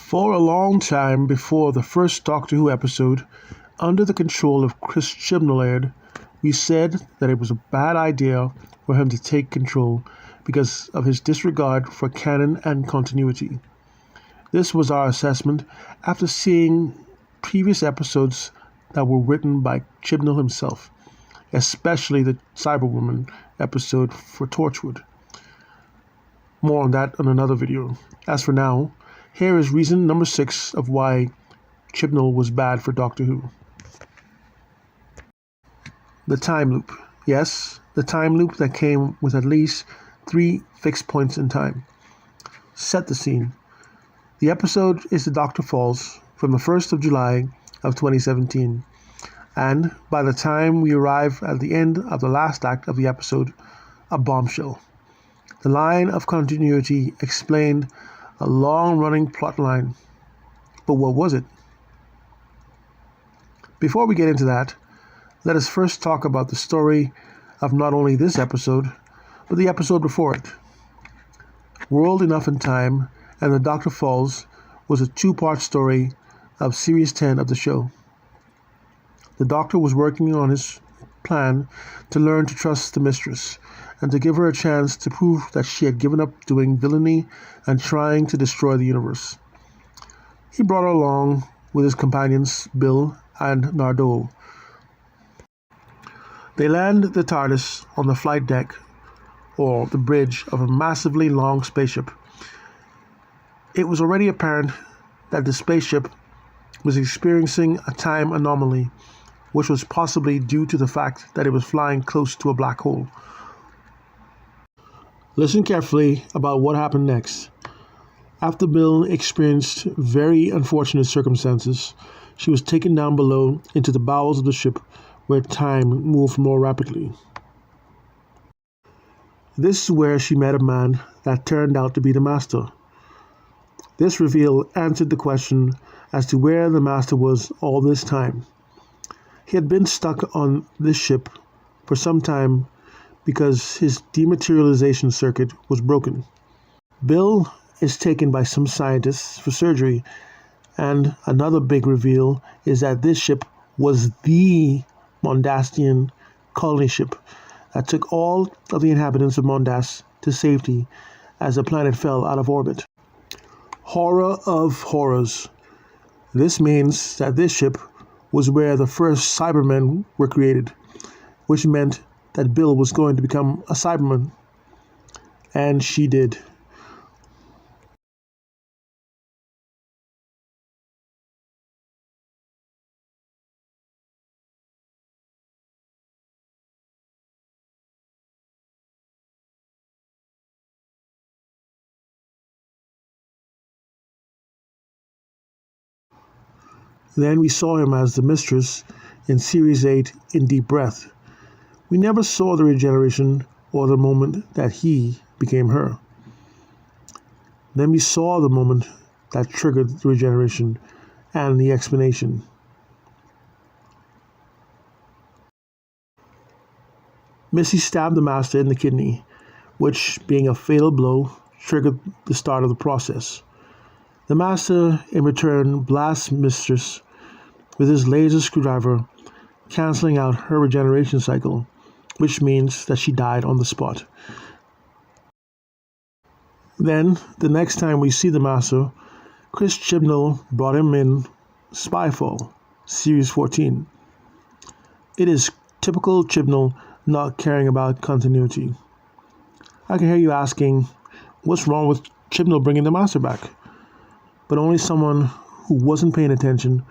For a long time before the first Doctor Who episode, under the control of Chibnall Era, we said that it was a bad idea for him to take control because of his disregard for canon and continuity. This was our assessment after seeing previous episodes that were written by Chibnall himself, especially the Cyberwoman episode for Torchwood. More on that in another video. As for now, here is reason number 6 of why Chibnall was bad for Doctor Who. The time loop. Yes, the time loop that came with at least 3 fixed points in time. Set the scene. The episode is The Doctor Falls from the 1st of July of 2017, and by the time we arrive at the end of the last act of the episode, a bombshell. The line of continuity explained a long-running plot line. But what was it? Before we get into that, let us first talk about the story of not only this episode, but the episode before it. World Enough in Time and The Doctor Falls was a 2-part story of Series 10 of the show. The Doctor was working on his plan to learn to trust the Mistress and to give her a chance to prove that she had given up doing villainy and trying to destroy the universe. He brought her along with his companions Bill and Nardole. They land the TARDIS on the flight deck, or the bridge, of a massively long spaceship. It was already apparent that the spaceship was experiencing a time anomaly, which was possibly due to the fact that it was flying close to a black hole. Listen carefully about what happened next. After Bill experienced very unfortunate circumstances, she was taken down below into the bowels of the ship where time moved more rapidly. This is where she met a man that turned out to be the Master. This reveal answered the question as to where the Master was all this time. He had been stuck on this ship for some time because his dematerialization circuit was broken. Bill is taken by some scientists for surgery, and another big reveal is that this ship was the Mondastian colony ship that took all of the inhabitants of Mondas to safety as the planet fell out of orbit. Horror of horrors. This means that this ship was where the first Cybermen were created, which meant that Bill was going to become a Cyberman. And she did. Then we saw him as the Mistress in Series 8 in Deep Breath. We never saw the regeneration or the moment that he became her. Then we saw the moment that triggered the regeneration and the explanation. Missy stabbed the Master in the kidney, which, being a fatal blow, triggered the start of the process. The Master, in return, blasts Mistress with his laser screwdriver, cancelling out her regeneration cycle, which means that she died on the spot. Then, the next time we see the Master, Chris Chibnall brought him in Spyfall, Series 14. It is typical Chibnall not caring about continuity. I can hear you asking, what's wrong with Chibnall bringing the Master back? But only someone who wasn't paying attention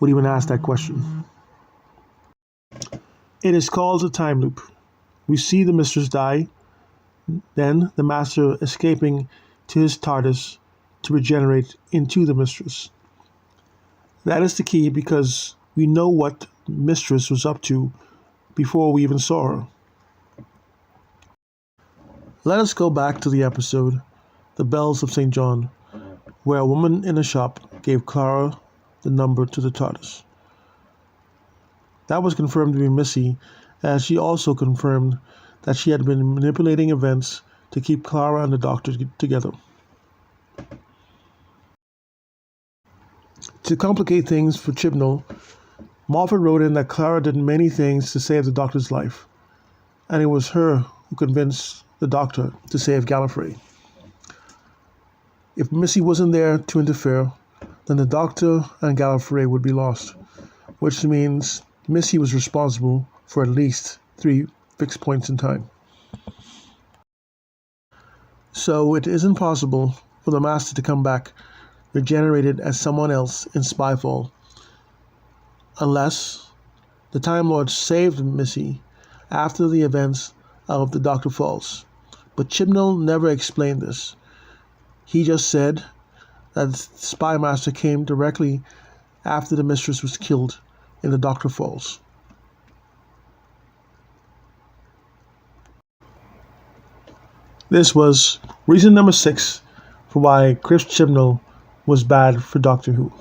would even ask that question. It is called a time loop. We see the Mistress die, then the Master escaping to his TARDIS to regenerate into the Mistress. That is the key because we know what Mistress was up to before we even saw her. Let us go back to the episode, The Bells of St. John, where a woman in a shop gave Clara the number to the TARDIS. That was confirmed to be Missy, as she also confirmed that she had been manipulating events to keep Clara and the Doctor together. To complicate things for Chibnall, Moffat wrote in that Clara did many things to save the Doctor's life, and it was her who convinced the Doctor to save Gallifrey. If Missy wasn't there to interfere, then the Doctor and Gallifrey would be lost, which means Missy was responsible for at least 3 fixed points in time. So it isn't possible for the Master to come back regenerated as someone else in Spyfall, unless the Time Lord saved Missy after the events of the Doctor Falls. But Chibnall never explained this. He just said that the Spy Master came directly after the Mistress was killed in the Doctor Falls. This was reason number 6 for why Chris Chibnall was bad for Doctor Who.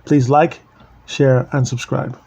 Please like, share, and subscribe.